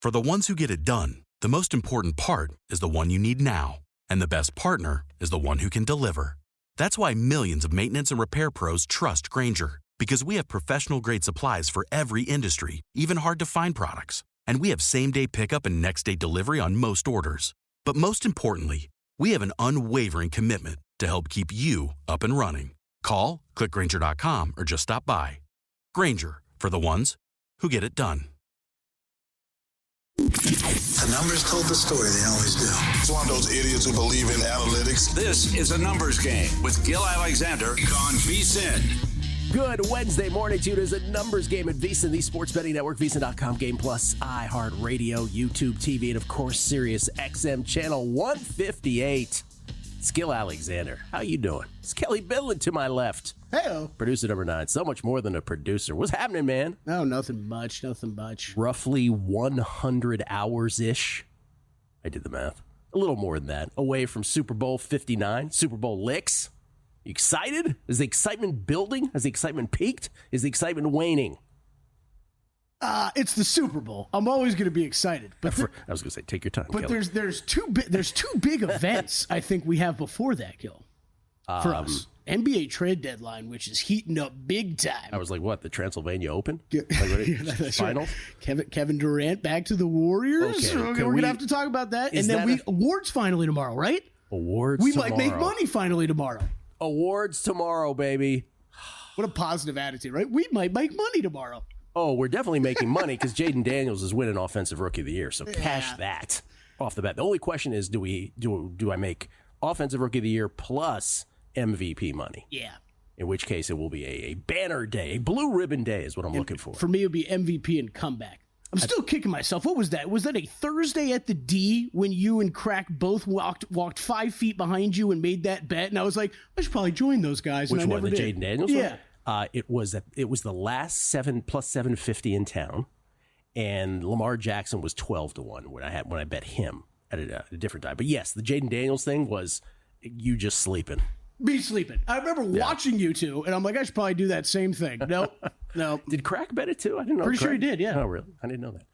For the ones who get it done, the most important part is the one you need now. And the best partner is the one who can deliver. That's why millions of maintenance and repair pros trust Grainger, because we have professional-grade supplies for every industry, even hard-to-find products. And we have same-day pickup and next-day delivery on most orders. But most importantly, we have an unwavering commitment to help keep you up and running. Call, click Grainger.com, or just stop by. Grainger, for the ones who get it done. The numbers told the story, they always do. It's one of those idiots who believe in analytics. This is a numbers game with Gil Alexander on VSiN. Good Wednesday morning to you. It is a numbers game at VSiN, the sports betting network, VSiN.com, Game Plus, iHeartRadio, YouTube TV, and of course, Sirius XM channel 158. It's Gil Alexander. How you doing? It's Kelly Bidlin to my left. Hey-o. Producer number 9. So much more than a producer. What's happening, man? Oh, nothing much. Roughly 100 hours-ish. I did the math. A little more than that. Away from Super Bowl 59. Super Bowl licks. You excited? Is the excitement building? Has the excitement peaked? Is the excitement waning? It's the Super Bowl. I'm always going to be excited. But I was going to say, take your time, But Kelly. there's two big events I think we have before that, Gil, for us. NBA trade deadline, which is heating up big time. I was like, what, the Transylvania Open? Yeah. Like, final? Right. Kevin Durant back to the Warriors. Okay, We're going to have to talk about that. And then awards finally tomorrow, right? Awards we tomorrow. might make money finally tomorrow. Awards tomorrow, baby. What a positive attitude, right? We might make money tomorrow. Oh, we're definitely making money because Jaden Daniels is winning Offensive Rookie of the Year. So cash that off the bat. The only question is, do I make Offensive Rookie of the Year plus MVP money? Yeah. In which case it will be a banner day, a blue ribbon day is what I'm looking for. For me, it would be MVP and comeback. I'm still kicking myself. What was that? Was that a Thursday at the D when you and Crack both walked 5 feet behind you and made that bet? And I was like, I should probably join those guys. Which and I one? never The did. Jaden Daniels one? Yeah. It was the last 7 plus 750 in town, and Lamar Jackson was 12-1 when I bet him at a different time. But yes, the Jaden Daniels thing was you just sleeping. Me sleeping. I remember watching you two, and I'm like, I should probably do that same thing. Nope. Did Crack bet it too? I didn't know. Pretty sure he did, yeah. Oh, really? I didn't know that.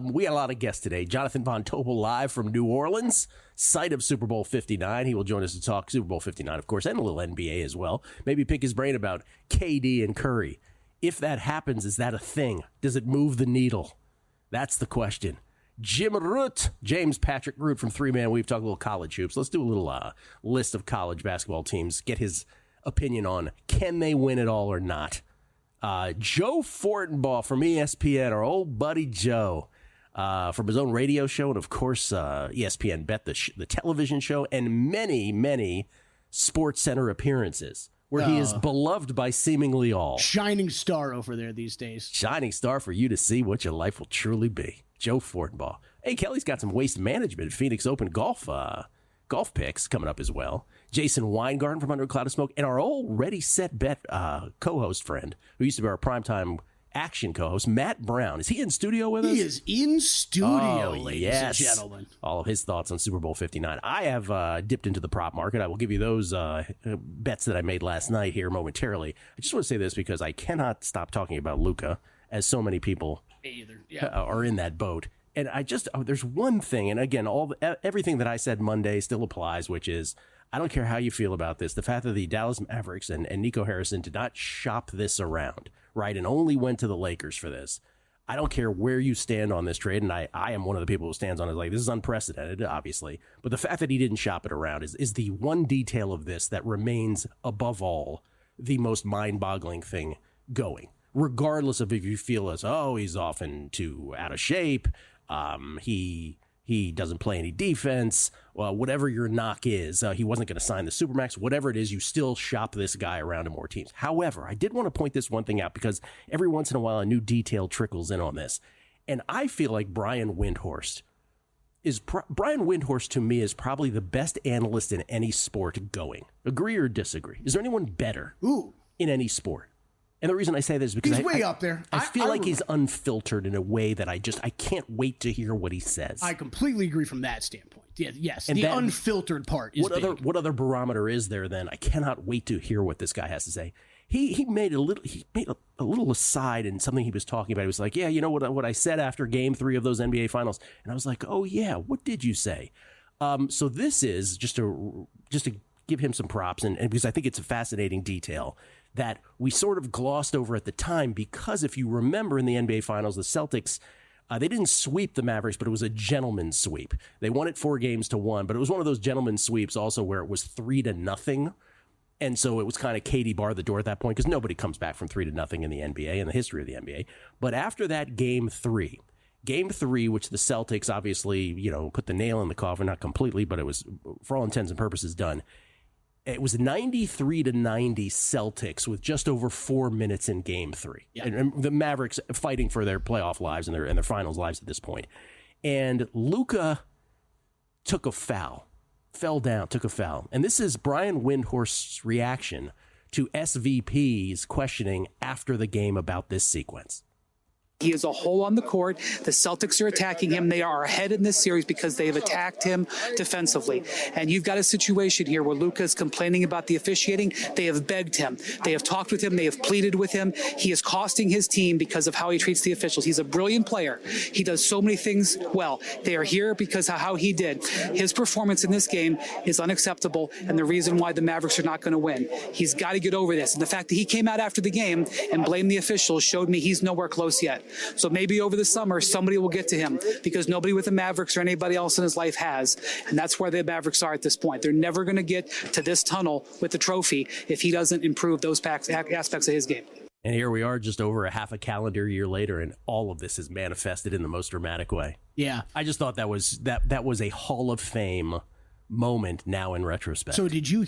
We got a lot of guests today. Jonathan Von Tobel live from New Orleans, site of Super Bowl 59. He will join us to talk Super Bowl 59, of course, and a little NBA as well. Maybe pick his brain about KD and Curry. If that happens, is that a thing? Does it move the needle? That's the question. James Patrick Root from 3-Man We've talked a little college hoops. Let's do a little list of college basketball teams. Get his opinion on can they win it all or not. Joe Fortenbaugh from ESPN, our old buddy Joe, from his own radio show, and of course ESPN Bet, the television show, and many, many Sports Center appearances where he is beloved by seemingly all. Shining star over there these days. Shining star for you to see what your life will truly be. Joe Fortenbaugh. Hey, Kelly's got some waste management Phoenix Open golf picks coming up as well. Jason Weingarten from Under a Cloud of Smoke, and our old Ready, Set, Bet co-host friend, who used to be our primetime action co-host, Matt Brown. Is he in studio with us? He is in studio, ladies and gentlemen. All of his thoughts on Super Bowl 59. I have dipped into the prop market. I will give you those bets that I made last night here momentarily. I just want to say this because I cannot stop talking about Luka, as so many people are in that boat. And I just, there's one thing, and again, everything that I said Monday still applies, which is, I don't care how you feel about this, the fact that the Dallas Mavericks and Nico Harrison did not shop this around, right, and only went to the Lakers for this. I don't care where you stand on this trade, and I am one of the people who stands on it like, this is unprecedented, obviously, but the fact that he didn't shop it around is the one detail of this that remains, above all, the most mind-boggling thing going. Regardless of if you feel as, he's often too out of shape, he doesn't play any defense, whatever your knock is, he wasn't going to sign the Supermax, whatever it is, you still shop this guy around to more teams. However, I did want to point this one thing out because every once in a while a new detail trickles in on this. And I feel like Brian Windhorst to me is probably the best analyst in any sport going. Agree or disagree? Is there anyone better in any sport? And the reason I say this is because he's way up there. I feel like he's unfiltered in a way that I can't wait to hear what he says. I completely agree from that standpoint. Yeah, yes, and the unfiltered part is what other barometer is there then? I cannot wait to hear what this guy has to say. he made a little aside in something he was talking about. He was like, yeah, you know what I said after game 3 of those NBA finals? And I was like, oh yeah, what did you say? So this is just to give him some props, and because I think it's a fascinating detail that we sort of glossed over at the time, because if you remember in the NBA finals, the Celtics, they didn't sweep the Mavericks, but it was a gentleman's sweep. They won it 4-1, but it was one of those gentleman's sweeps also where it was 3-0. And so it was kind of Katie bar the door at that point, because nobody comes back from 3-0 in the NBA, in the history of the NBA. But after that game 3, which the Celtics obviously, put the nail in the coffin, not completely, but it was for all intents and purposes done. It was 93-90 Celtics with just over 4 minutes in game 3. Yeah. And the Mavericks fighting for their playoff lives and their finals lives at this point. And Luka took a foul. Fell down, took a foul. And this is Brian Windhorst's reaction to SVP's questioning after the game about this sequence. He is a hole on the court. The Celtics are attacking him. They are ahead in this series because they have attacked him defensively. And you've got a situation here where Luka is complaining about the officiating. They have begged him. They have talked with him. They have pleaded with him. He is costing his team because of how he treats the officials. He's a brilliant player. He does so many things well. They are here because of how he did. His performance in this game is unacceptable, and the reason why the Mavericks are not going to win. He's got to get over this. And the fact that he came out after the game and blamed the officials showed me he's nowhere close yet. So maybe over the summer, somebody will get to him, because nobody with the Mavericks or anybody else in his life has. And that's where the Mavericks are at this point. They're never going to get to this tunnel with the trophy if he doesn't improve those aspects of his game. And here we are just over a half a calendar year later, and all of this is manifested in the most dramatic way. Yeah. I just thought that was a Hall of Fame moment now in retrospect. So did you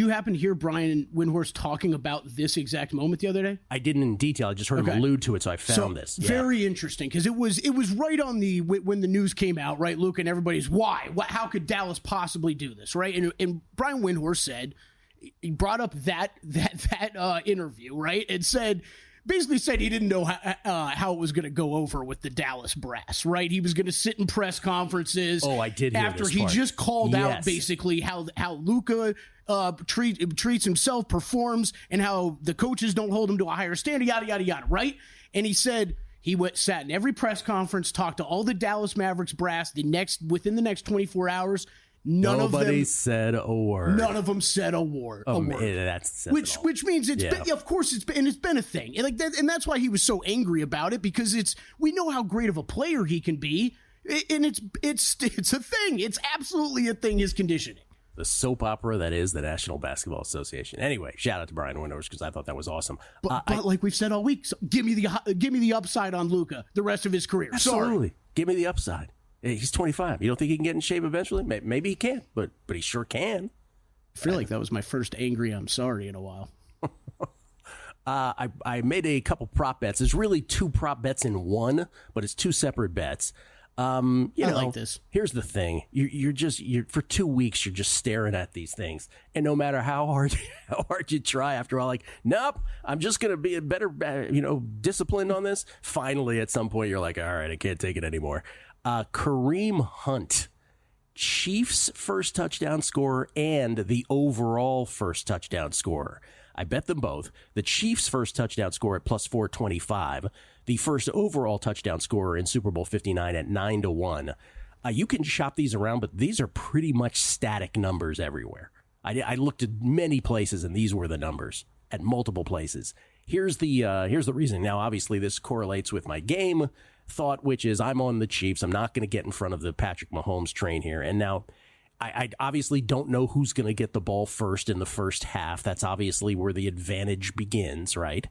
happen to hear Brian Windhorst talking about this exact moment the other day? I didn't in detail. I just heard him allude to it, so I found this. Yeah. Very interesting, because it was right on when the news came out, right, Luke, and everybody's how could Dallas possibly do this, right? And Brian Windhorst said, he brought up that interview, right, and basically said he didn't know how it was going to go over with the Dallas brass, right? He was going to sit in press conferences. Oh, I did hear after this he part. Just called out basically how Luka treats himself, performs, and how the coaches don't hold him to a higher standard, yada yada yada, right? And he said he sat in every press conference, talked to all the Dallas Mavericks brass within the next 24 hours. Nobody said a word. None of them said a word. Which means of course it's been a thing. And and that's why he was so angry about it, because we know how great of a player he can be, and it's a thing. It's absolutely a thing. His conditioning. The soap opera that is the National Basketball Association. Anyway, shout out to Brian Windhorst, because I thought that was awesome. But like we've said all week, give me the upside on Luka the rest of his career. Absolutely, Sorry. Give me the upside. He's 25. You don't think he can get in shape eventually? Maybe he can't, but he sure can. I feel like that was my first angry I'm sorry in a while. I made a couple prop bets. There's really 2 prop bets in one, but it's 2 separate bets. I like this. Here's the thing. You're for 2 weeks, you're just staring at these things. And no matter how hard you try, after all, nope, I'm just going to be a better, disciplined on this. Finally, at some point, you're like, all right, I can't take it anymore. Kareem Hunt, Chiefs first touchdown scorer and the overall first touchdown scorer. I bet them both. The Chiefs first touchdown scorer at plus 425. The first overall touchdown scorer in Super Bowl 59 at 9-1. You can shop these around, but these are pretty much static numbers everywhere. I looked at many places, and these were the numbers at multiple places. Here's the reason. Now, obviously, this correlates with my game thought, which is I'm on the Chiefs. I'm not going to get in front of the Patrick Mahomes train here. And now I obviously don't know who's going to get the ball first in the first half. That's obviously where the advantage begins, right?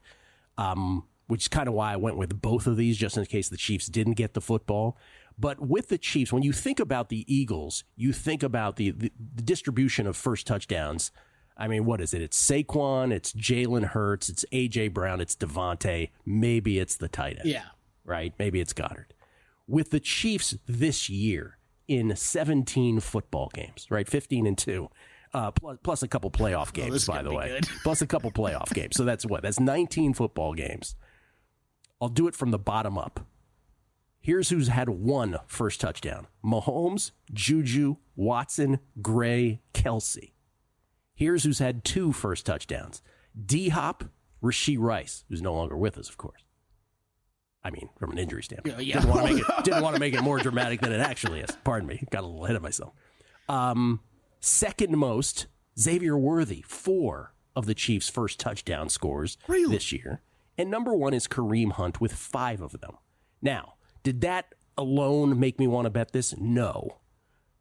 Which is kind of why I went with both of these, just in case the Chiefs didn't get the football. But with the Chiefs, when you think about the Eagles, you think about the distribution of first touchdowns. I mean, what is it? It's Saquon, it's Jalen Hurts, it's A.J. Brown, it's Devontae. Maybe it's the tight end. Yeah. Right? Maybe it's Goddard. With the Chiefs this year in 17 football games, right? 15-2, plus a couple playoff games, by the way. Plus a couple playoff games. So that's 19 football games. I'll do it from the bottom up. Here's who's had 1 first touchdown. Mahomes, Juju, Watson, Gray, Kelsey. Here's who's had 2 first touchdowns. D-Hop, Rashee Rice, who's no longer with us, of course. I mean, from an injury standpoint. Yeah. Didn't want to make it more dramatic than it actually is. Pardon me. Got a little ahead of myself. Second most, Xavier Worthy, 4 of the Chiefs' first touchdown scores this year. And number 1 is Kareem Hunt with 5 of them. Now, did that alone make me want to bet this? No.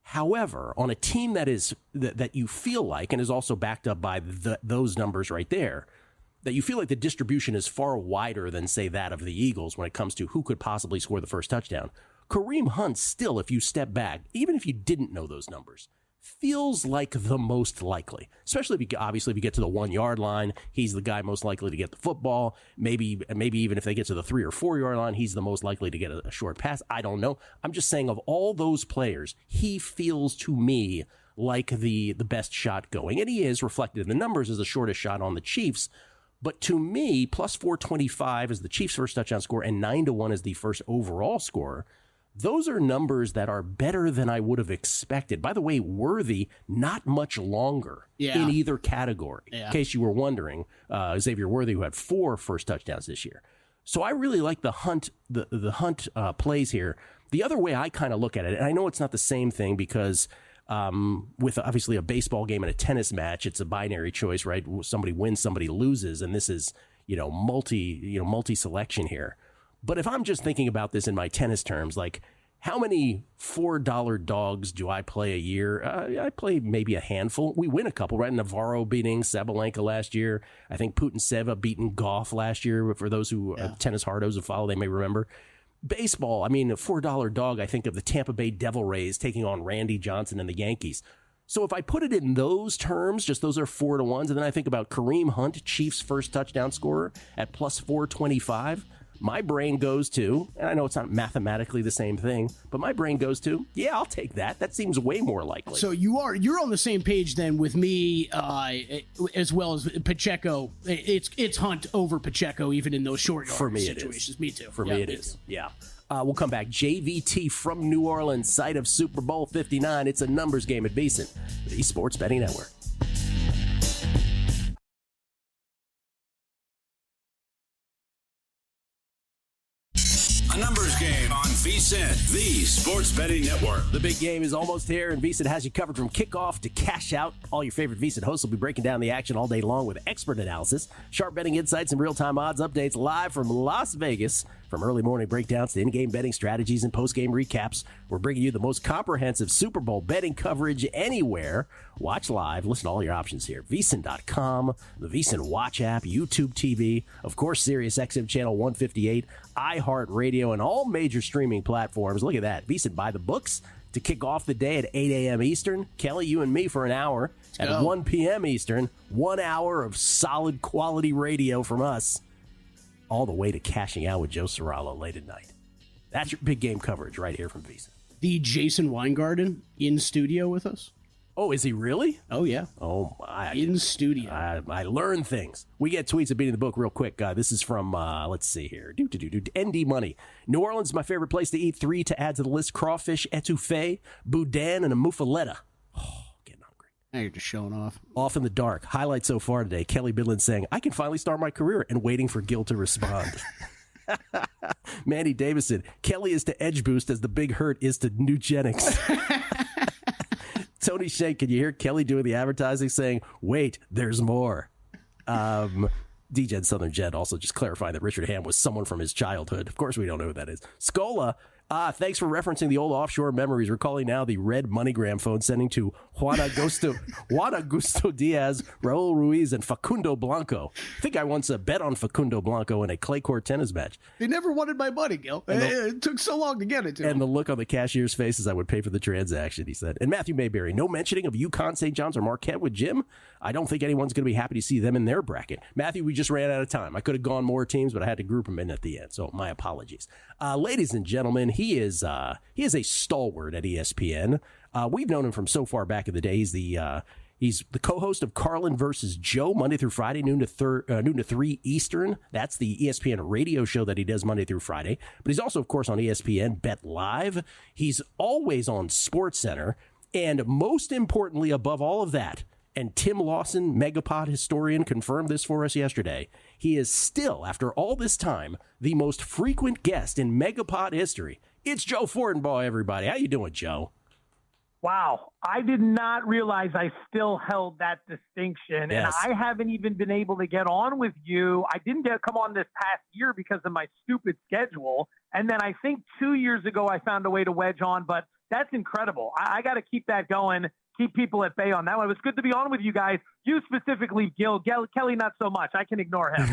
However, on a team that you feel like, and is also backed up by those numbers right there, that you feel like the distribution is far wider than, say, that of the Eagles when it comes to who could possibly score the first touchdown. Kareem Hunt still, if you step back, even if you didn't know those numbers, feels like the most likely, especially if you get to the 1 yard line, he's the guy most likely to get the football. Maybe even if they get to the 3 or 4 yard line, he's the most likely to get a short pass. I don't know. I'm just saying, of all those players, he feels to me like the best shot going, and he is reflected in the numbers as the shortest shot on the Chiefs. But to me, plus 425 is the Chiefs' first touchdown score, and 9-1 is the first overall score. Those are numbers that are better than I would have expected. By the way, Worthy, not much longer in either category. Yeah. In case you were wondering, Xavier Worthy, who had 4 first touchdowns this year. So I really like the Hunt plays here. The other way I kind of look at it, and I know it's not the same thing because with obviously a baseball game and a tennis match, it's a binary choice, right? Somebody wins, somebody loses, and this is multi-selection here. But if I'm just thinking about this in my tennis terms, like how many $4 dogs do I play a year? I play maybe a handful. We win a couple, right? Navarro beating Sabalenka last year. I think Putintseva beating Goff last year. For those who tennis hardos who follow, they may remember. Baseball, I mean, a $4 dog, I think of the Tampa Bay Devil Rays taking on Randy Johnson and the Yankees. So if I put it in those terms, just those are 4-1s, and then I think about Kareem Hunt, Chiefs' first touchdown scorer at plus 425, my brain goes to, and I know it's not mathematically the same thing, but my brain goes to, yeah, I'll take that. That seems way more likely. So you're on the same page then with me, as well as Pacheco. It's Hunt over Pacheco, even in those short yard situations. Me too. For me, it is. Yeah. We'll come back. JVT from New Orleans, site of Super Bowl 59. It's a numbers game at VSiN, the Sports Betting Network. A numbers game on VSiN, the Sports Betting Network. The big game is almost here, and VSiN has you covered from kickoff to cash out. All your favorite VSiN hosts will be breaking down the action all day long with expert analysis, sharp betting insights, and real-time odds updates live from Las Vegas. From early morning breakdowns to in-game betting strategies and post-game recaps, we're bringing you the most comprehensive Super Bowl betting coverage anywhere. Watch live. Listen to all your options here. VSiN.com, the VSiN Watch app, YouTube TV, of course, Sirius XM Channel 158, iHeartRadio, and all major streaming platforms. Look at that. VSiN by the books to kick off the day at 8 a.m. Eastern. Kelly, you and me for an hour. At 1 p.m. Eastern. 1 hour of solid quality radio from us, all the way to cashing out with Joe Serralo late at night. That's your big game coverage right here from VSiN. The Jason Weingarten in studio with us. Oh, is he really? Oh, yeah. Oh, my. In studio. I learn things. We get tweets at Beating the Book real quick. This is from, let's see here. ND Money. New Orleans is my favorite place to eat. 3 to add to the list. Crawfish, etouffee, boudin, and a muffaletta. Oh, getting hungry. Now you're just showing off. Off in the dark. Highlight so far today. Kelly Bidlin saying, I can finally start my career, and waiting for Gil to respond. Mandy Davison. Kelly is to Edge Boost as the Big Hurt is to Nugenics. Tony Shank, can you hear Kelly doing the advertising saying, wait, there's more? DJ Southern Jet also just clarifying that Richard Ham was someone from his childhood. Of course, we don't know who that is. Scola, thanks for referencing the old offshore memories. Recalling now the red MoneyGram phone sending to Juan Augusto Diaz, Raul Ruiz, and Facundo Blanco. I think I once bet on Facundo Blanco in a clay court tennis match. They never wanted my money, Gil. It took so long to get it to him. And the look on the cashier's face as I would pay for the transaction, he said. And Matthew Mayberry, no mentioning of UConn, St. John's, or Marquette with Jim. I don't think anyone's going to be happy to see them in their bracket. Matthew, we just ran out of time. I could have gone more teams, but I had to group them in at the end, so my apologies. Ladies and gentlemen, he is a stalwart at ESPN. We've known him from so far back in the day. He's the co-host of Carlin versus Joe Monday through Friday, noon to 3 Eastern. That's the ESPN radio show that he does Monday through Friday. But he's also, of course, on ESPN Bet Live. He's always on SportsCenter. And most importantly, above all of that, And Tim Lawson, Megapod historian, confirmed this for us yesterday. He is still, after all this time, the most frequent guest in Megapod history. It's Joe Fortenbaugh, everybody. How you doing, Joe? Wow, I did not realize I still held that distinction. Yes. And I haven't even been able to get on with you. I didn't come on this past year because of my stupid schedule. And then I think 2 years ago I found a way to wedge on, but that's incredible. I got to keep that going, keep people at bay on that one. It was good to be on with you guys. You specifically, Gil. Kelly, not so much. I can ignore him.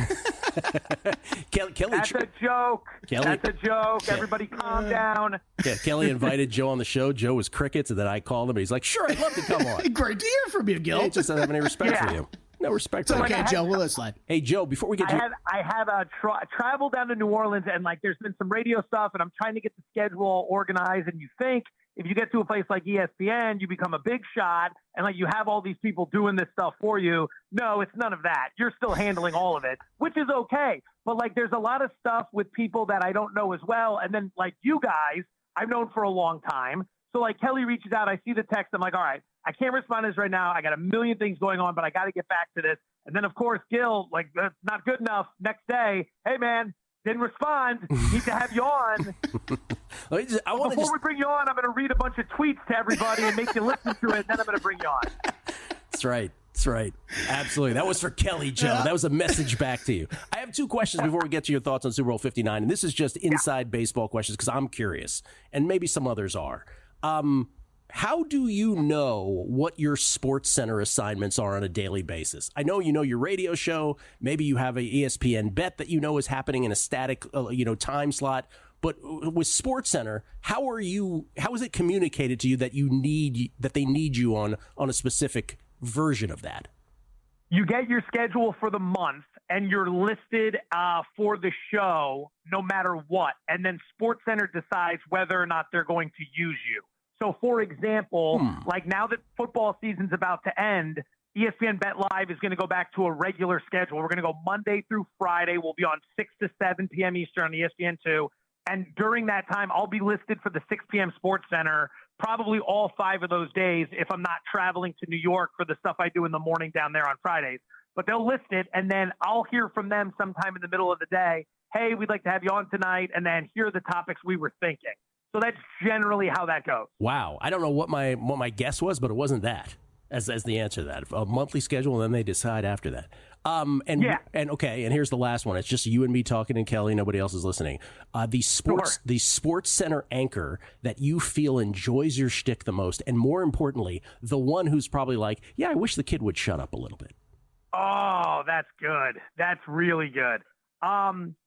Kelly, that's a joke. Kelly, that's a joke. Yeah. Everybody calm down. Yeah, Kelly invited Joe on the show. Joe was crickets, and then I called him. And he's like, sure, I'd love to come on. Great to hear from you, Gil. He just doesn't have any respect for you. No respect for you. Okay, Joe, we'll let it slide. Hey, Joe, before we get to I have a travel down to New Orleans, and there's been some radio stuff, and I'm trying to get the schedule organized. And you think if you get to a place like ESPN, you become a big shot, and you have all these people doing this stuff for you. No, it's none of that. You're still handling all of it, which is okay. But there's a lot of stuff with people that I don't know as well, and then you guys, I've known for a long time. So Kelly reaches out, I see the text, I'm like, all right, I can't respond to this right now. I got a million things going on, but I got to get back to this. And then, of course, Gil, that's not good enough. Next day, hey, man, didn't respond. Need to have you on. Before we bring you on, I'm going to read a bunch of tweets to everybody and make you listen to it, and then I'm going to bring you on. That's right. That's right. Absolutely. That was for Kelly, Joe. That was a message back to you. I have two questions before we get to your thoughts on Super Bowl 59. And this is just inside baseball questions because I'm curious, and maybe some others are. How do you know what your Sports Center assignments are on a daily basis? I know you know your radio show. Maybe you have a ESPN bet that you know is happening in a static, time slot. But with Sports Center, how is it communicated to you that they need you on a specific version of that? You get your schedule for the month, and you're listed for the show no matter what. And then Sports Center decides whether or not they're going to use you. So, for example, now that football season's about to end, ESPN Bet Live is going to go back to a regular schedule. We're going to go Monday through Friday. We'll be on 6 to 7 p.m. Eastern on ESPN2. And during that time, I'll be listed for the 6 p.m. Sports Center probably all 5 of those days if I'm not traveling to New York for the stuff I do in the morning down there on Fridays. But they'll list it, and then I'll hear from them sometime in the middle of the day. Hey, we'd like to have you on tonight, and then here are the topics we were thinking. So that's generally how that goes. Wow. I don't know what my guess was, but it wasn't that as the answer to that. A monthly schedule, and then they decide after that. And here's the last one. It's just you and me talking and Kelly. Nobody else is listening. The Sports Center anchor that you feel enjoys your shtick the most, and more importantly, the one who's probably like, yeah, I wish the kid would shut up a little bit. Oh, that's good. That's really good.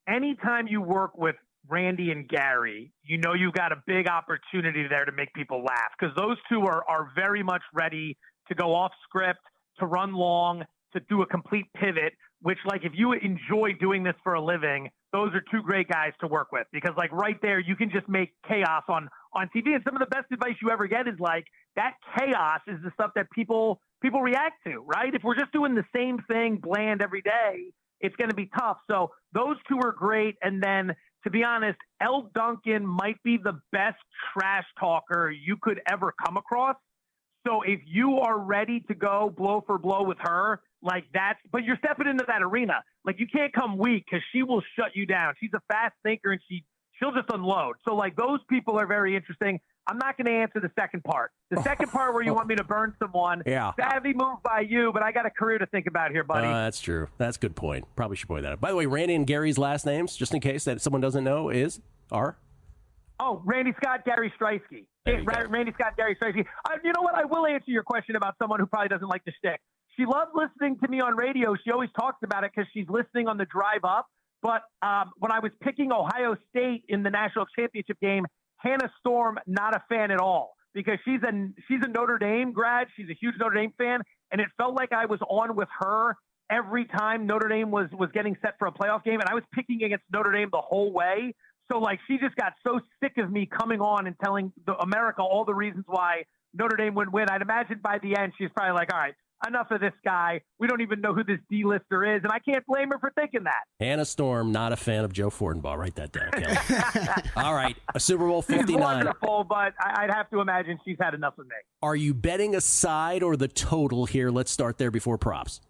Anytime you work with Randy and Gary, you've got a big opportunity there to make people laugh because those two are very much ready to go off script, to run long, to do a complete pivot, which if you enjoy doing this for a living, those are two great guys to work with because right there, you can just make chaos on TV. And some of the best advice you ever get is that chaos is the stuff that people react to, right? If we're just doing the same thing bland every day, it's going to be tough. So those two are great. And then to be honest, Elle Duncan might be the best trash talker you could ever come across. So if you are ready to go blow for blow with her, but you're stepping into that arena. You can't come weak because she will shut you down. She's a fast thinker and she'll just unload. So those people are very interesting. I'm not going to answer the second part. The second part where you want me to burn someone. Yeah. Savvy move by you, but I got a career to think about here, buddy. That's true. That's a good point. Probably should point that out. By the way, Randy and Gary's last names, just in case that someone doesn't know, are? Oh, Randy Scott, Gary Streisky. Randy Scott, Gary Streisky. You know what? I will answer your question about someone who probably doesn't like the shtick. She loves listening to me on radio. She always talks about it because she's listening on the drive up. But when I was picking Ohio State in the national championship game, Hannah Storm, not a fan at all because she's a Notre Dame grad. She's a huge Notre Dame fan. And it felt like I was on with her every time Notre Dame was getting set for a playoff game. And I was picking against Notre Dame the whole way. So she just got so sick of me coming on and telling America all the reasons why Notre Dame would win. I'd imagine by the end, she's probably like, all right, enough of this guy. We don't even know who this D-lister is, and I can't blame her for thinking that. Hannah Storm, not a fan of Joe Fortenbaugh. Write that down, Kelly. All right, a Super Bowl She's 59. wonderful, but I'd have to imagine she's had enough of me. Are you betting a side or the total here? Let's start there before props.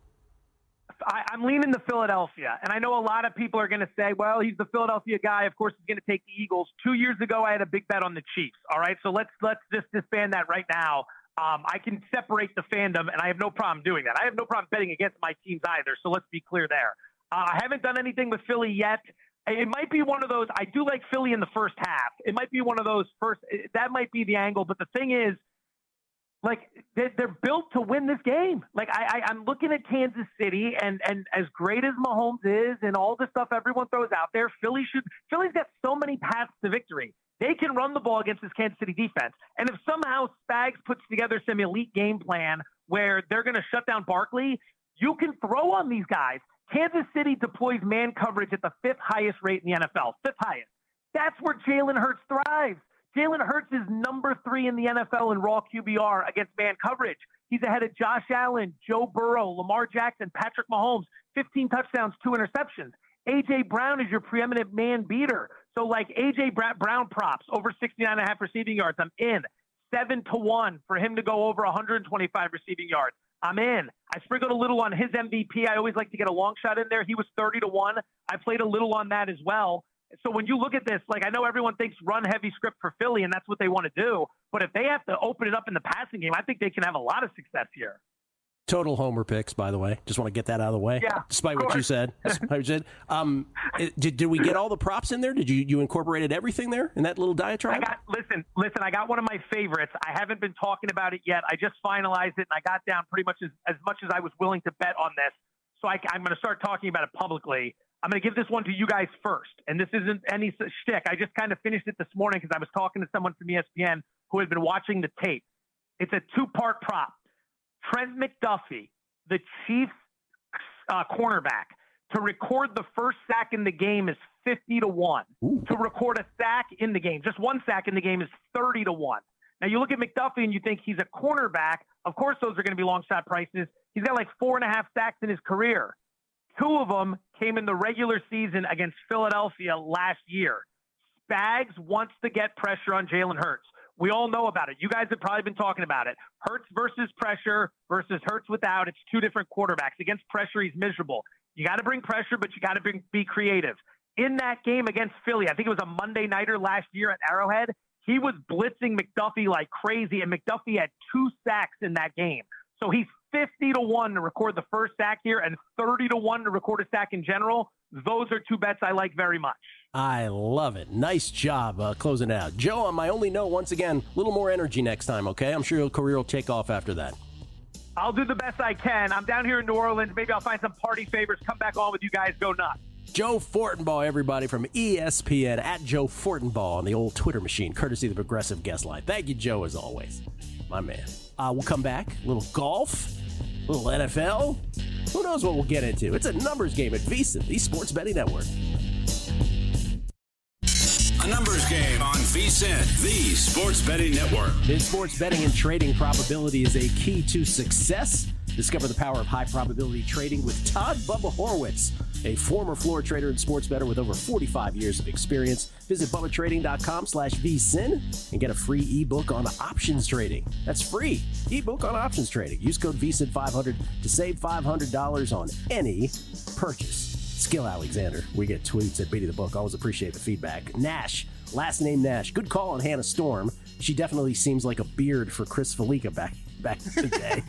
I'm leaning to Philadelphia, and I know a lot of people are going to say, well, he's the Philadelphia guy. Of course, he's going to take the Eagles. 2 years ago, I had a big bet on the Chiefs. All right, so let's just disband that right now. I can separate the fandom, and I have no problem doing that. I have no problem betting against my teams either, so let's be clear there. I haven't done anything with Philly yet. It might be one of those. I do like Philly in the first half. It might be one of those first. That might be the angle, but the thing is, like, they're built to win this game. Like, I'm looking at Kansas City, and as great as Mahomes is and all the stuff everyone throws out there, Philly's got so many paths to victory. They can run the ball against this Kansas City defense. And if somehow Spags puts together some elite game plan where they're going to shut down Barkley, you can throw on these guys. Kansas City deploys man coverage at the 5th highest rate in the NFL, 5th highest. That's where Jalen Hurts thrives. Jalen Hurts is number 3 in the NFL in raw QBR against man coverage. He's ahead of Josh Allen, Joe Burrow, Lamar Jackson, Patrick Mahomes, 15 touchdowns, 2 interceptions. A.J. Brown is your preeminent man beater. So, like, A.J. Brown props, over 69.5 receiving yards, I'm in. 7-1 for him to go over 125 receiving yards. I'm in. I sprinkled a little on his MVP. I always like to get a long shot in there. He was 30-1. I played a little on that as well. So when you look at this, like, I know everyone thinks run-heavy script for Philly, and that's what they want to do. But if they have to open it up in the passing game, I think they can have a lot of success here. Total homer picks, by the way. Just want to get that out of the way. Yeah, despite what you said. Did we get all the props in there? Did you incorporated everything there in that little diatribe? Listen, I got one of my favorites. I haven't been talking about it yet. I just finalized it, and I got down pretty much as much as I was willing to bet on this. So I'm going to start talking about it publicly. I'm going to give this one to you guys first. And this isn't any shtick. I just kind of finished it this morning because I was talking to someone from ESPN who had been watching the tape. It's a 2-part prop. Trent McDuffie, the Chiefs cornerback, to record the first sack in the game is 50-1. Ooh. To record a sack in the game, just one sack in the game, is 30-1. Now, you look at McDuffie and you think he's a cornerback. Of course, those are going to be long shot prices. He's got like 4.5 sacks in his career. 2 of them came in the regular season against Philadelphia last year. Spags wants to get pressure on Jalen Hurts. We all know about it. You guys have probably been talking about it. Hurts versus pressure versus Hurts without. It's 2 different quarterbacks. Against pressure, he's miserable. You got to bring pressure, but you got to be creative. In that game against Philly, I think it was a Monday nighter last year at Arrowhead, he was blitzing McDuffie like crazy, and McDuffie had 2 sacks in that game. So he's 50-1 to record the first sack here and 30-1 to record a sack in general. Those are 2 bets I like very much. I love it. Nice job closing out. Joe, on my only note, once again, a little more energy next time, okay? I'm sure your career will take off after that. I'll do the best I can. I'm down here in New Orleans. Maybe I'll find some party favors, come back on with you guys, go nuts. Joe Fortenbaugh, everybody, from ESPN, at Joe Fortenbaugh on the old Twitter machine, courtesy of the Progressive Guest Line. Thank you, Joe, as always. My man. We'll come back. A little golf, a little NFL. Who knows what we'll get into? It's a numbers game at VSiN, the Sports Betting Network. A numbers game on VSiN, the Sports Betting Network. In sports betting and trading, probability is a key to success. Discover the power of high probability trading with Todd Bubba Horwitz, a former floor trader and sports bettor with over 45 years of experience. Visit BubbaTrading.com/VSiN and get a free ebook on options trading. That's free. Ebook on options trading. Use code VSiN500 to save $500 on any purchase. Skill Alexander. We get tweets at Beatty the Book. Always appreciate the feedback. Nash. Last name Nash. Good call on Hannah Storm. She definitely seems like a beard for Chris Felica back in the day.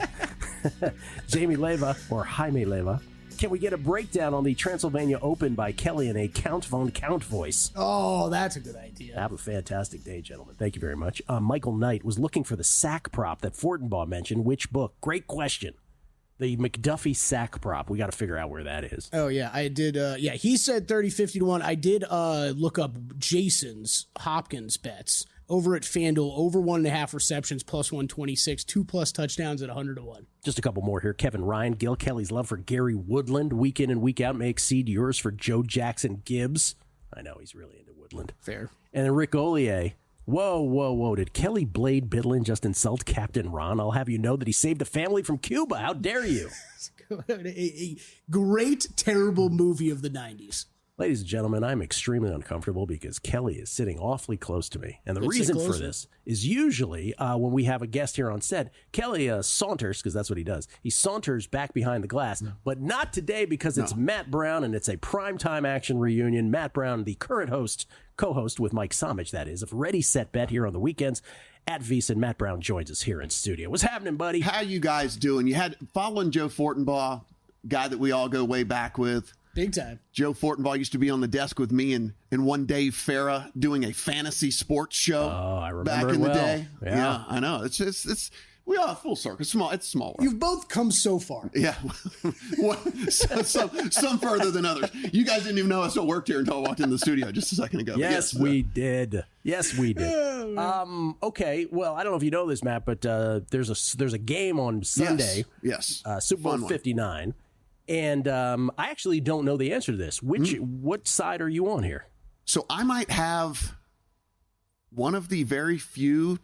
Jamie Leva, or Jaime Leva. Can we get a breakdown on the Transylvania Open by Kelly in a Count Von Count voice? Oh, that's a good idea. Have a fantastic day, gentlemen. Thank you very much. Michael Knight was looking for the sack prop that Fortenbaugh mentioned. Which book? Great question. The McDuffie sack prop. We got to figure out where that is. Oh, yeah. I did. He said 30-50-1. I did look up Jason's Hopkins bets over at FanDuel, over 1.5 receptions, plus 126, 2+ touchdowns at 100-1. Just a couple more here. Kevin Ryan, Gil Kelly's love for Gary Woodland, week in and week out, may exceed yours for Joe Jackson Gibbs. I know he's really into Woodland. Fair. And then Rick Ollier, Whoa. Did Kelly Blade Bidlin just insult Captain Ron? I'll have you know that he saved a family from Cuba. How dare you? A great, terrible movie of the 90s. Ladies and gentlemen, I'm extremely uncomfortable because Kelly is sitting awfully close to me. And the Let's reason sit for closer. this is usually when we have a guest here on set, Kelly saunters, because that's what he does. He saunters back behind the glass, but not today because it's Matt Brown and it's a primetime action reunion. Matt Brown, the current co-host with Mike Somich, that is, of Ready, Set, Bet here on the weekends. At VSiN, Matt Brown joins us here in studio. What's happening, buddy? How you guys doing? You had following Joe Fortenbaugh, guy that we all go way back with. Big time. Joe Fortenbaugh used to be on the desk with me and one Dave Farah doing a fantasy sports show. Oh, I remember back it in the well. day. Yeah. I know. It's we are full circle. It's small. You've both come so far. Yeah, some further than others. You guys didn't even know I still worked here until I walked into the studio just a second ago. Yes, we did. Yes, we did. Okay. Well, I don't know if you know this, Matt, but there's a game on Sunday. Yes. Super Bowl Fun one. 59, and I actually don't know the answer to this. What side are you on here? So I might have one of the very few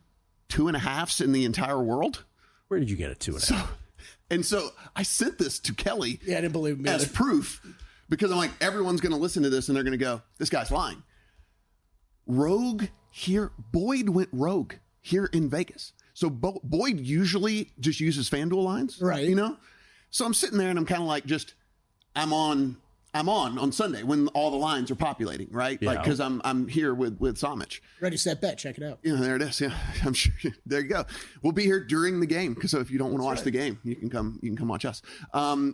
2.5s in the entire world. Where did you get a 2.5? So I sent this to Kelly. Yeah, I didn't believe me. As proof, because I'm like, everyone's going to listen to this and they're going to go, this guy's lying. Boyd went rogue here in Vegas. So Boyd usually just uses FanDuel lines, right? You know, so I'm sitting there and I'm kind of like, I'm on Sunday when all the lines are populating, right? Yeah. Like, because I'm here with Somich. Ready, Set, Bet. Check it out. Yeah, there it is. Yeah, I'm sure. There you go. We'll be here during the game, because so if you don't want to watch the game, you can come watch us.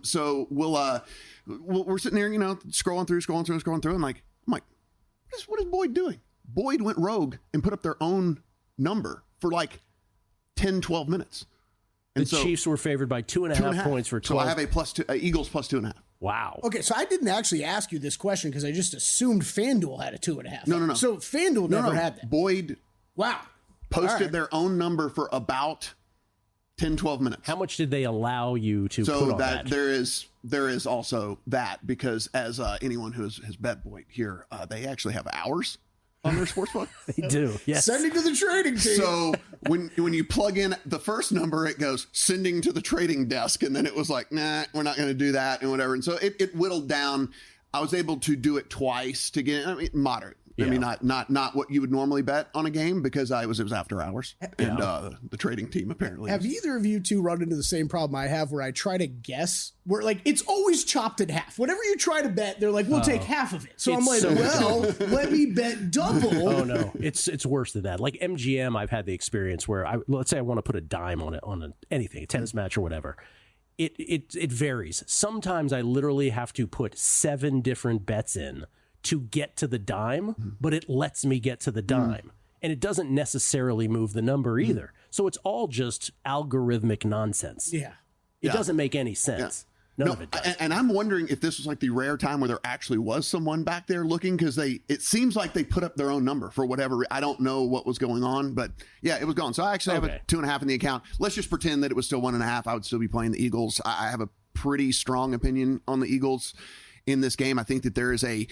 So we're sitting there, scrolling through. I'm like, what is Boyd doing? Boyd went rogue and put up their own number for like 10, 12 minutes. And The Chiefs were favored by 2.5 points for 12. So I have a Eagles plus 2.5. Wow. Okay, so I didn't actually ask you this question because I just assumed FanDuel had a 2.5. No. So FanDuel never had that. Boyd posted All right. their own number for about 10, 12 minutes. How much did they allow you to put on that? There is also that, because as anyone who has bet Boyd here, they actually have hours on their sportsbook. They do. Yes. Sending to the trading team. So when you plug in the first number, it goes sending to the trading desk, and then it was like, nah, we're not going to do that and whatever. And so it whittled down. I was able to do it twice to get, moderate. Yeah. I mean, not what you would normally bet on a game, because it was after hours, and the trading team apparently. Have either of you two run into the same problem I have, where I try to guess, where like it's always chopped in half? Whatever you try to bet, they're like, we'll take half of it. So I'm like, let me bet double. Oh no, it's worse than that. Like MGM, I've had the experience where let's say I want to put a dime on anything, a tennis match or whatever. It varies. Sometimes I literally have to put 7 different bets in to get to the dime, but it lets me get to the dime. And it doesn't necessarily move the number either. So it's all just algorithmic nonsense. Yeah. It doesn't make any sense. None of it does. And I'm wondering if this was like the rare time where there actually was someone back there looking, because it seems like they put up their own number for whatever. I don't know what was going on, but yeah, it was gone. So I actually have a 2.5 in the account. Let's just pretend that it was still 1.5. I would still be playing the Eagles. I have a pretty strong opinion on the Eagles in this game. I think that there is a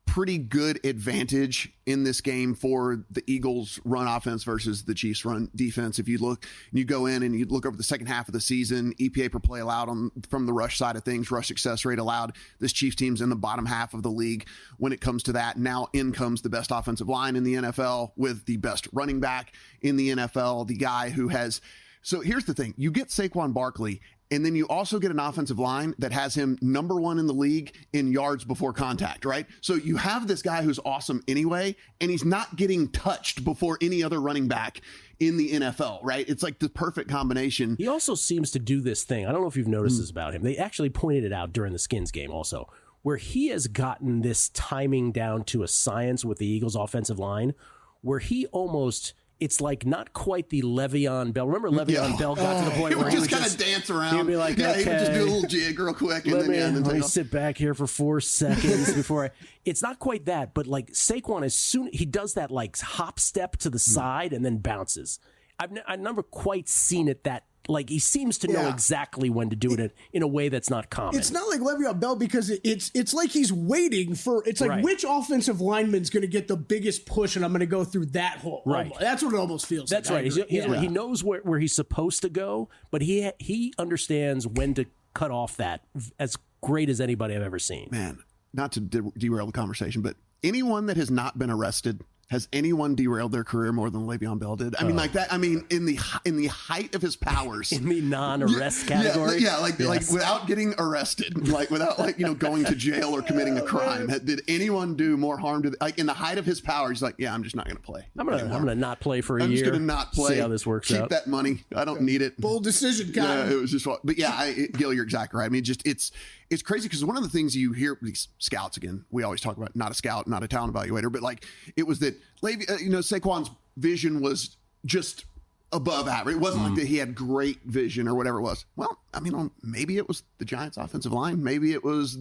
pretty good advantage in this game for the Eagles run offense versus the Chiefs run defense. If you look, you go in and you look over the second half of the season, EPA per play allowed from the rush side of things, rush success rate allowed. This Chiefs team's in the bottom half of the league when it comes to that. Now in comes the best offensive line in the NFL with the best running back in the NFL, the guy who has. So here's the thing. You get Saquon Barkley, and then you also get an offensive line that has him number 1 in the league in yards before contact, right? So you have this guy who's awesome anyway, and he's not getting touched before any other running back in the NFL, right? It's like the perfect combination. He also seems to do this thing. I don't know if you've noticed this about him. They actually pointed it out during the Skins game also, where he has gotten this timing down to a science with the Eagles offensive line, where he almost... It's like not quite the Le'Veon Bell. Remember Le'Veon Bell got to the point where he would just kind of dance around. He'd be like, he would okay, just do a little jig real quick. Let And me sit back here for 4 seconds before it's not quite that, but like Saquon, as soon he does that like hop step to the side and then bounces. I've never quite seen it that Like, he seems to know exactly when to do it in a way that's not common. It's not like Le'Veon Bell because it's like he's waiting for, it's like which offensive lineman's going to get the biggest push and I'm going to go through that hole. Right. That's what it almost feels like. That's right. He knows where he's supposed to go, but he understands when to cut off that as great as anybody I've ever seen. Man, not to derail the conversation, but anyone that has not been arrested, has anyone derailed their career more than Le'Veon Bell did? I mean, like that. I mean, in the height of his powers, in the non-arrest category, like without getting arrested, like without going to jail or committing a crime. Did anyone do more harm to in the height of his powers? He's like, yeah, I'm just not going to play. I'm gonna not play for a year. I'm just going to not play. See how this works out. Keep that money. I don't need it. Bold decision, guy. Yeah, it was just. But yeah, Gil, you're exactly right. I mean, it's crazy because one of the things you hear these scouts, again, we always talk about not a scout, not a talent evaluator, but like it was that Saquon's vision was just above average. It wasn't like that he had great vision or whatever it was. Well, I mean, maybe it was the Giants' offensive line. Maybe it was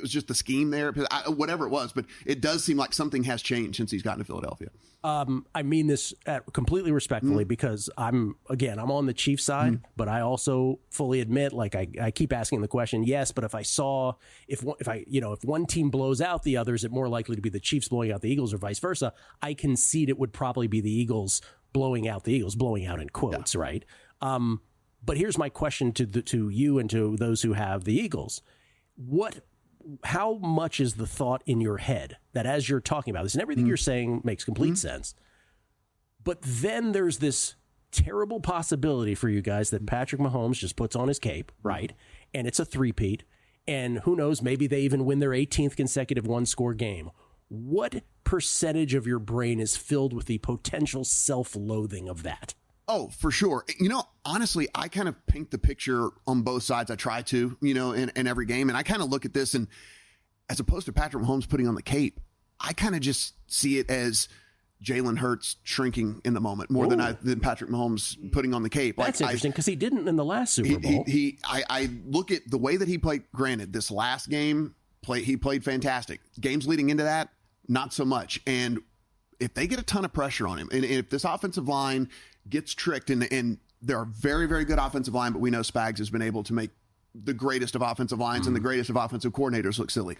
just the scheme there. Whatever it was, but it does seem like something has changed since he's gotten to Philadelphia. I mean this completely respectfully because I'm on the Chiefs side, but I also fully admit, like I keep asking the question, yes, but if one team blows out the other, is it more likely to be the Chiefs blowing out the Eagles or vice versa? I concede it would probably be the Eagles blowing out in quotes, right? But here's my question to you and to those who have the Eagles. How much is the thought in your head that as you're talking about this and everything you're saying makes complete sense, but then there's this terrible possibility for you guys that Patrick Mahomes just puts on his cape, right? And it's a three-peat, and who knows, maybe they even win their 18th consecutive one-score game. What percentage of your brain is filled with the potential self-loathing of that? Oh, for sure. Honestly, I kind of paint the picture on both sides. I try to, in every game. And I kind of look at this, and as opposed to Patrick Mahomes putting on the cape, I kind of just see it as Jalen Hurts shrinking in the moment more than Patrick Mahomes putting on the cape. That's interesting because he didn't in the last Super Bowl. I look at the way that he played. Granted, this last game, he played fantastic. Games leading into that, not so much. And if they get a ton of pressure on him, and if this offensive line gets tricked, and they're a very, very good offensive line, but we know Spags has been able to make the greatest of offensive lines and the greatest of offensive coordinators look silly.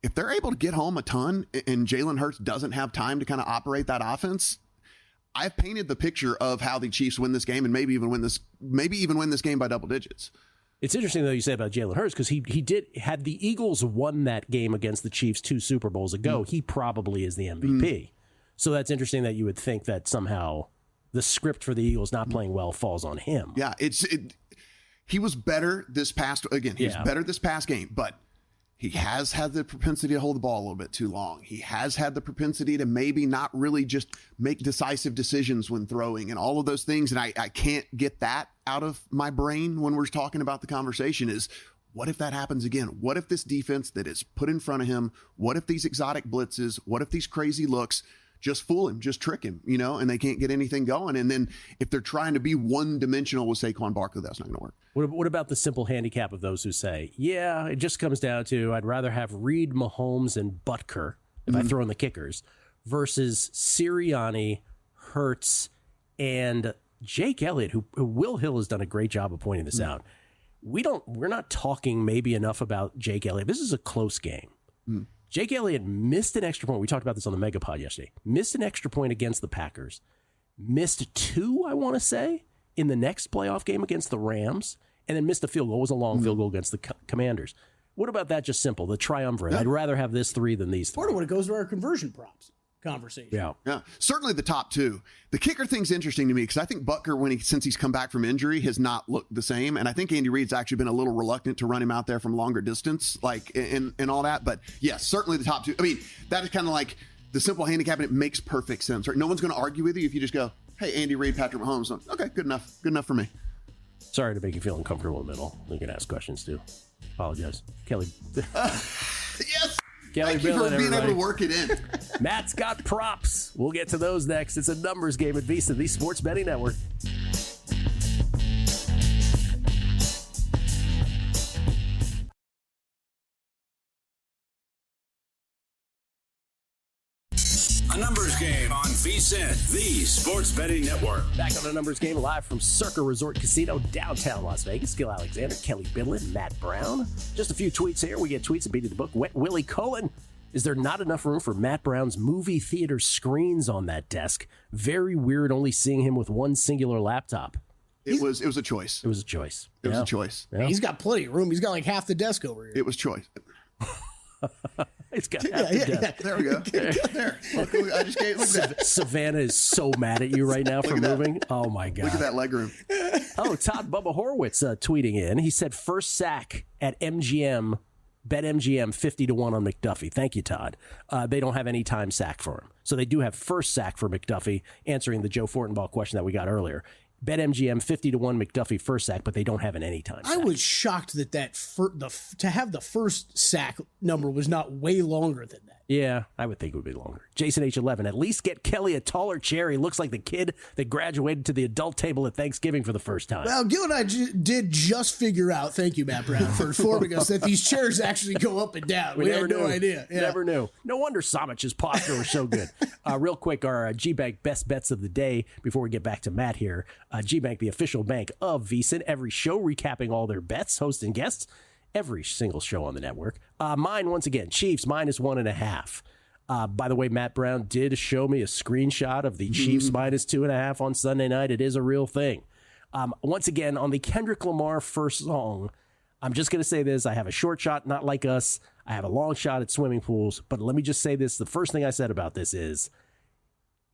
If they're able to get home a ton and Jalen Hurts doesn't have time to kind of operate that offense, I've painted the picture of how the Chiefs win this game and maybe even win this game by double digits. It's interesting, though, you say about Jalen Hurts because had the Eagles won that game against the Chiefs 2 Super Bowls ago, he probably is the MVP. So that's interesting that you would think that somehow the script for the Eagles not playing well falls on him. Yeah, he was better this past game, but he has had the propensity to hold the ball a little bit too long. He has had the propensity to maybe not really just make decisive decisions when throwing and all of those things. And I can't get that out of my brain when we're talking about the conversation is, what if that happens again? What if this defense that is put in front of him, what if these exotic blitzes, what if these crazy looks just fool him, just trick him, and they can't get anything going. And then if they're trying to be one-dimensional with Saquon Barkley, that's not going to work. What about the simple handicap of those who say, yeah, it just comes down to I'd rather have Reed, Mahomes, and Butker, if I throw in the kickers, versus Sirianni, Hurts, and Jake Elliott, who Will Hill has done a great job of pointing this out. We're not talking maybe enough about Jake Elliott. This is a close game. Jake Elliott missed an extra point. We talked about this on the Megapod yesterday. Missed an extra point against the Packers. Missed 2, I want to say, in the next playoff game against the Rams. And then missed a field goal. It was a long field goal against the Commanders. What about that just simple? The triumvirate. I'd rather have this 3 than these 3. Part of what it goes to our conversion props conversation. Yeah. Certainly the top 2. The kicker thing's interesting to me because I think Butker, since he's come back from injury, has not looked the same. And I think Andy Reid's actually been a little reluctant to run him out there from longer distance, and all that. But yes, certainly the top 2. I mean, that is kind of like the simple handicap, and it makes perfect sense. Right? No one's going to argue with you if you just go, hey, Andy Reid, Patrick Mahomes. Okay, good enough for me. Sorry to make you feel uncomfortable in the middle. You can ask questions too. Apologize. Kelly. Yes. Kelly Thank you for being able to work it in. Matt's got props. We'll get to those next. It's a numbers game at VSiN, the Sports Betting Network. A numbers game on VSiN. VSiN, the Sports Betting Network. Back on the numbers game live from Circa Resort Casino, downtown Las Vegas. Gil Alexander, Kelly Bidlin, Matt Brown. Just a few tweets here. We get tweets at Beating the Book. Wet Willie Cullen. Is there not enough room for Matt Brown's movie theater screens on that desk? Very weird only seeing him with one singular laptop. It was a choice. It was a choice. It was a choice. Yeah. He's got plenty of room. He's got like half the desk over here. It was choice. It's got half the desk. There we go. There. Look, I just gave, look at that. Savannah is so mad at you right now for moving. Oh, my God. Look at that leg room. Oh, Todd Bubba Horwitz tweeting in. He said first sack at MGM, bet MGM 50-1 on McDuffie. Thank you, Todd. They don't have any time sack for him. So they do have first sack for McDuffie, answering the Joe Fortenbaugh question that we got earlier. Bet MGM 50-1 McDuffie first sack, but they don't have an anytime sack. I was shocked that to have the first sack number was not way longer than that. Yeah, I would think it would be longer. Jason H11, at least get Kelly a taller chair. He looks like the kid that graduated to the adult table at Thanksgiving for the first time. Well, Gil and I did just figure out, thank you, Matt Brown, for informing us that these chairs actually go up and down. We had no idea. Yeah. Never knew. No wonder Samich's posture was so good. Real quick, our G-Bank best bets of the day before we get back to Matt here. G-Bank, the official bank of VSiN. Every show recapping all their bets, hosts and guests. Every single show on the network. Mine, once again, Chiefs minus 1.5. By the way, Matt Brown did show me a screenshot of the Chiefs minus 2.5 on Sunday night. It is a real thing. Once again, on the Kendrick Lamar first song, I'm just going to say this. I have a short shot, not like us. I have a long shot at swimming pools. But let me just say this. The first thing I said about this is,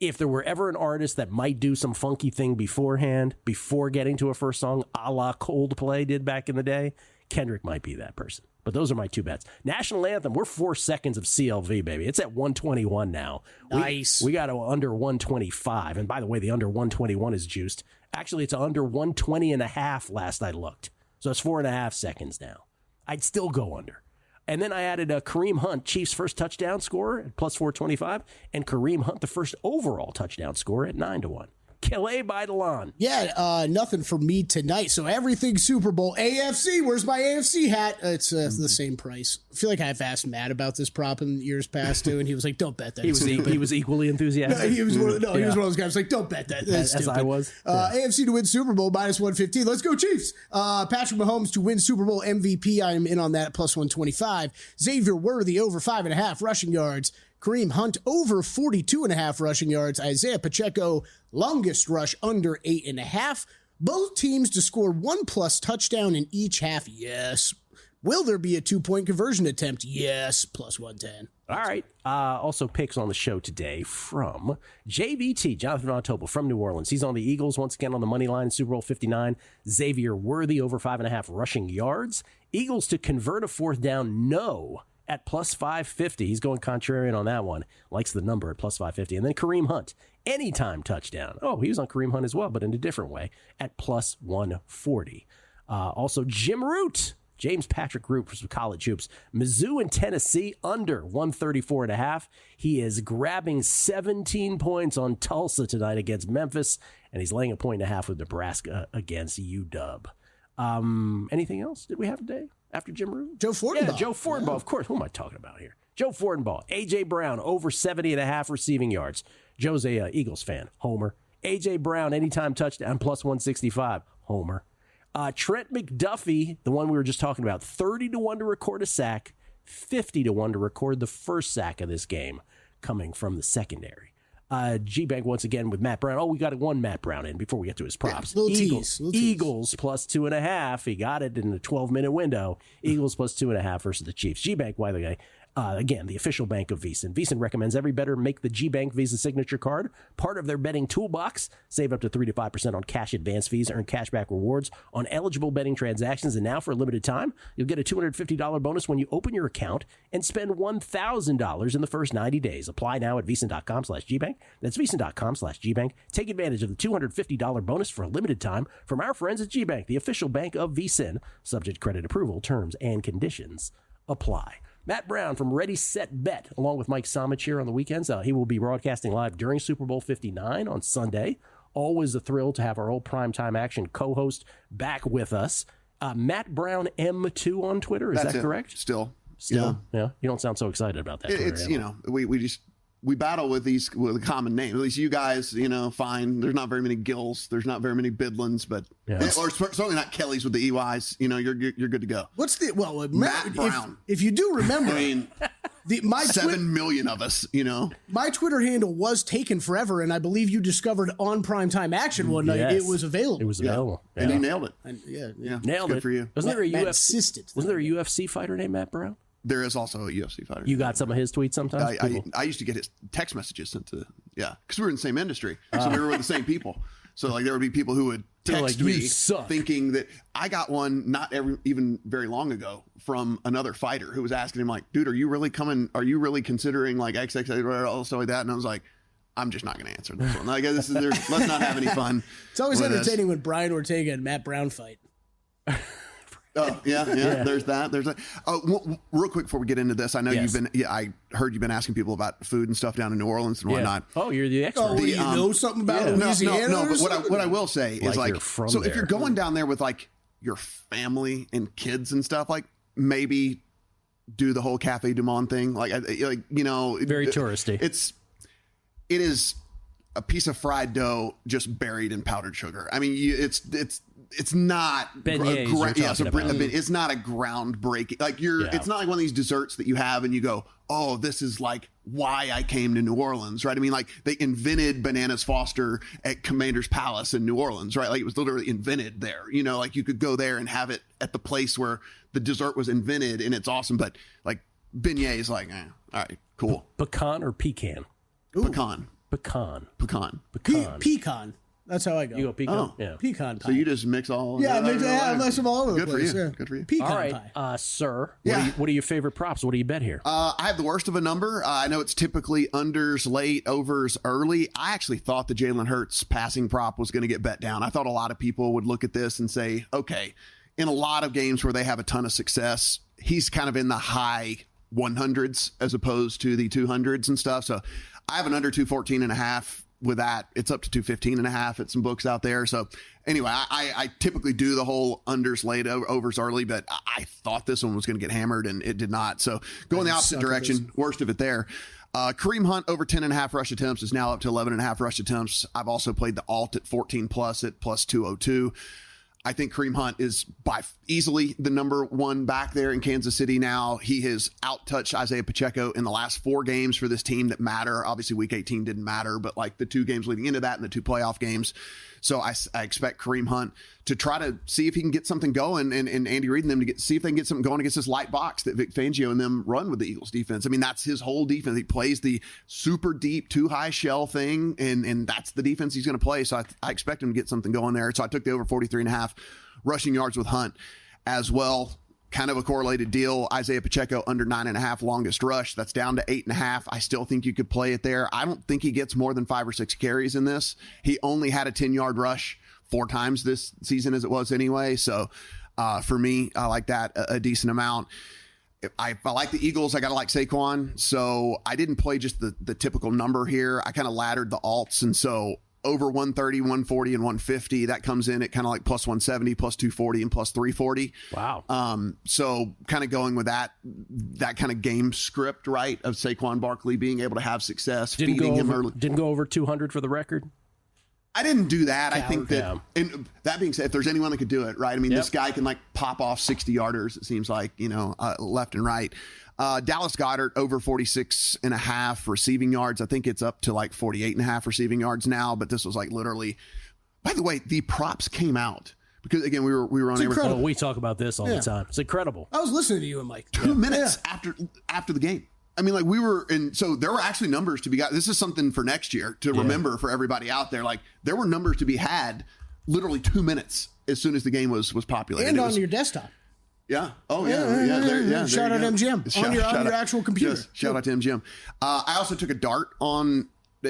if there were ever an artist that might do some funky thing beforehand, before getting to a first song, a la Coldplay did back in the day, Kendrick might be that person. But those are my two bets. National Anthem, we're 4 seconds of CLV, baby. It's at 121 now. Nice. We got to under 125. And by the way, the under 121 is juiced. Actually, it's under 120.5 last I looked. So it's 4.5 seconds now. I'd still go under. And then I added Kareem Hunt, Chiefs' first touchdown scorer at plus 425, and Kareem Hunt, the first overall touchdown scorer at 9-1. Calais by Delon. Yeah, nothing for me tonight. So everything Super Bowl. AFC, where's my AFC hat? It's the same price. I feel like I've asked Matt about this prop in years past too, and he was like, "Don't bet that." He was equally enthusiastic. No, he was one of those guys like, "Don't bet that." As I was. AFC to win Super Bowl minus 115. Let's go Chiefs. Patrick Mahomes to win Super Bowl MVP. I'm in on that at plus 125. Xavier Worthy over 5.5 rushing yards. Kareem Hunt over 42.5 rushing yards. Isaiah Pacheco, longest rush under 8.5. Both teams to score 1+ touchdown in each half. Yes. Will there be a 2-point conversion attempt? Yes. Plus 110. All right. Also picks on the show today from JVT, Jonathan Von Tobel from New Orleans. He's on the Eagles once again on the money line, Super Bowl 59. Xavier Worthy over 5.5 rushing yards. Eagles to convert a fourth down, no, at plus 550. He's going contrarian on that one. Likes the number at plus 550. And then Kareem Hunt, anytime touchdown. Oh, he was on Kareem Hunt as well, but in a different way, at plus 140. Also, Jim Root, James Patrick Root for some college hoops. Mizzou and Tennessee under 134.5. He is grabbing 17 points on Tulsa tonight against Memphis, and he's laying 1.5 with Nebraska against UW. Anything else did we have today? After Jim Root? Joe Fortenbaugh. Yeah, Joe Fortenbaugh, of course. Who am I talking about here? Joe Fortenbaugh. A.J. Brown, over 70.5 receiving yards. Joe's a Eagles fan. Homer. A.J. Brown, anytime touchdown, plus 165. Homer. Trent McDuffie, the one we were just talking about, 30-1 to record a sack, 50-1 to record the first sack of this game, coming from the secondary. G-Bank once again with Matt Brown. Oh, we got one Matt Brown in before we get to his props. Yeah, Eagles plus 2.5. He got it in a 12-minute window. Eagles plus 2.5 versus the Chiefs. G-Bank, by the way, again, the official bank of VSiN. VSiN recommends every bettor make the G-Bank Visa Signature Card part of their betting toolbox. Save up to 3 to 5% on cash advance fees, earn cashback rewards on eligible betting transactions. And now, for a limited time, you'll get a $250 bonus when you open your account and spend $1,000 in the first 90 days. Apply now at VSiN.com/GBank. That's VSiN.com/GBank. Take advantage of the $250 bonus for a limited time from our friends at G-Bank, the official bank of VSiN. Subject credit approval, terms and conditions apply. Matt Brown from Ready, Set, Bet, along with Mike Samich here on the weekends. He will be broadcasting live during Super Bowl 59 on Sunday. Always a thrill to have our old primetime action co-host back with us. Matt Brown M2 on Twitter. Is that correct? Still. Yeah. You don't sound so excited about that. It's, we just, we battle with a common name. At least you guys, fine. There's not very many Gills. There's not very many Bidlins, but or certainly not Kellys with the EYs. You're good to go. What's the Matt Brown? If you do remember, I mean, my 7 million of us. My Twitter handle was taken forever, and I believe you discovered on Primetime Action one night it was available. It was available, and you nailed it. And, nailed good it for you. Wasn't there a UFC UFC fighter named Matt Brown? There is also a UFC fighter. You got some of his tweets sometimes? I used to get his text messages sent to, because we were in the same industry. So we were with the same people. So like there would be people who would text me thinking that I got one not even very long ago from another fighter who was asking him like, dude, are you really considering like XXX or stuff like that? And I was like, I'm just not going to answer this one. Like, let's not have any fun. It's always entertaining when Brian Ortega and Matt Brown fight. Oh yeah. There's that. Oh, real quick before we get into this, I know you've been. Yeah, I heard you've been asking people about food and stuff down in New Orleans and whatnot. Oh, you're the expert. Oh, you know something about Louisiana? No. But what I will say is like, so if you're going down there with like your family and kids and stuff, like maybe do the whole Cafe Du Monde thing. Like very touristy. It is a piece of fried dough just buried in powdered sugar. I mean, it's not beignets. It's not a groundbreaking. Like it's not like one of these desserts that you have and you go, oh, this is like why I came to New Orleans, right? I mean, like they invented Bananas Foster at Commander's Palace in New Orleans, right? Like it was literally invented there. Like you could go there and have it at the place where the dessert was invented, and it's awesome. But like beignet is like, all right, cool. Pecan or pecan? Ooh. Pecan. Pecan. That's how I go. You go pecan? Oh. Yeah. Pecan pie. So you just mix all. I mix them all over the place. Good for you. Pecan pie. Sir. Yeah. What are your favorite props? What do you bet here? I have the worst of a number. I know it's typically unders late, overs early. I actually thought the Jalen Hurts passing prop was going to get bet down. I thought a lot of people would look at this and say, okay, in a lot of games where they have a ton of success, he's kind of in the high 100s as opposed to the 200s and stuff. So I have an under 214.5. With that, it's up to 215.5 at some books out there. So anyway, I typically do the whole unders late, overs early, but I thought this one was going to get hammered and it did not. So going the opposite direction, worst of it there. Kareem Hunt over 10.5 rush attempts is now up to 11.5 rush attempts. I've also played the alt at 14 plus at plus 202. I think Kareem Hunt is by easily the number one back there in Kansas City now. He has out-touched Isaiah Pacheco in the last 4 games for this team that matter. Obviously, Week 18 didn't matter, but like the 2 games leading into that and the 2 playoff games. So I expect Kareem Hunt to try to see if he can get something going and Andy Reid and them to see if they can get something going against this light box that Vic Fangio and them run with the Eagles defense. I mean, that's his whole defense. He plays the super deep, too high shell thing, and that's the defense he's going to play. So I expect him to get something going there. So I took the over 43.5 rushing yards with Hunt as well. Kind of a correlated deal. Isaiah Pacheco under 9.5 longest rush. That's down to 8.5. I still think you could play it there. I don't think he gets more than 5 or 6 carries in this. He only had a 10-yard rush 4 times this season as it was anyway. So for me, I like that a decent amount. If I like the Eagles, I got to like Saquon. So I didn't play just the typical number here. I kind of laddered the alts. And so over 130, 140, and 150, that comes in at kind of like plus 170, plus 240, and plus 340. Wow. So kind of going with that kind of game script, right, of Saquon Barkley being able to have success, feeding him early. Didn't go over 200 for the record? I didn't do that. I think that, and that being said, if there's anyone that could do it, right? I mean, this guy can like pop off 60-yarders, it seems like, left and right. Dallas Goedert over 46.5 receiving yards. I think it's up to like 48.5 receiving yards now, but this was like literally, by the way, the props came out because again, we were on air. Oh, we talk about this all the time. It's incredible. I was listening to you and Mike. 2 minutes after the game. I mean, like we were in, so there were actually numbers to be got. This is something for next year to remember for everybody out there. Like there were numbers to be had literally 2 minutes as soon as the game was populated. And on your desktop. Yeah. Oh, yeah. Shout out MGM on your actual computer. Yes, shout out to MGM. I also took a dart on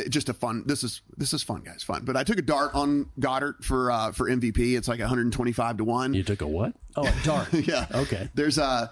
just a fun. This is fun, guys. Fun. But I took a dart on Goddard for MVP. It's like 125 to 1. You took a what? Oh, a dart. Yeah. Okay. There's I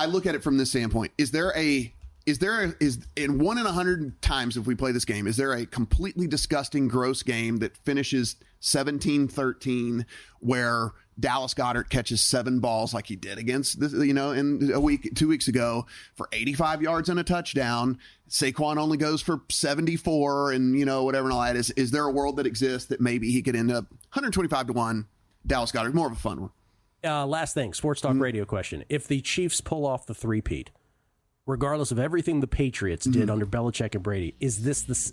look at it from this standpoint. Is there a is in 1 in 100 times if we play this game, is there a completely disgusting, gross game that finishes 17-13 where Dallas Goedert catches 7 balls like he did against this, in 2 weeks ago for 85 yards and a touchdown? Saquon only goes for 74 and whatever and all that. Is there a world that exists that maybe he could end up 125-1 Dallas Goedert? More of a fun one. Last thing, Sports Talk Radio question. If the Chiefs pull off the three-peat, regardless of everything the Patriots did under Belichick and Brady,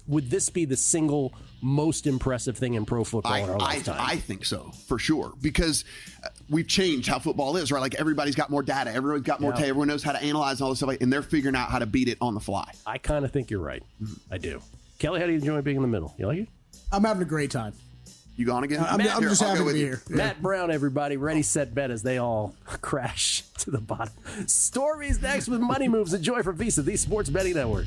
would this be the single most impressive thing in pro football in our lifetime? I think so, for sure, because we've changed how football is, right? Like everybody's got more data, everyone's got more tape, everyone knows how to analyze and all this stuff, and they're figuring out how to beat it on the fly. I kind of think you're right. I do. Kelly, how do you enjoy being in the middle? You like it? I'm having a great time. You gone again? I'm just happy to be here. Yeah. Matt Brown, everybody. Ready, set, bet as they all crash to the bottom. Stormy's next with Money Moves. Enjoy from Visa, the Sports Betting Network.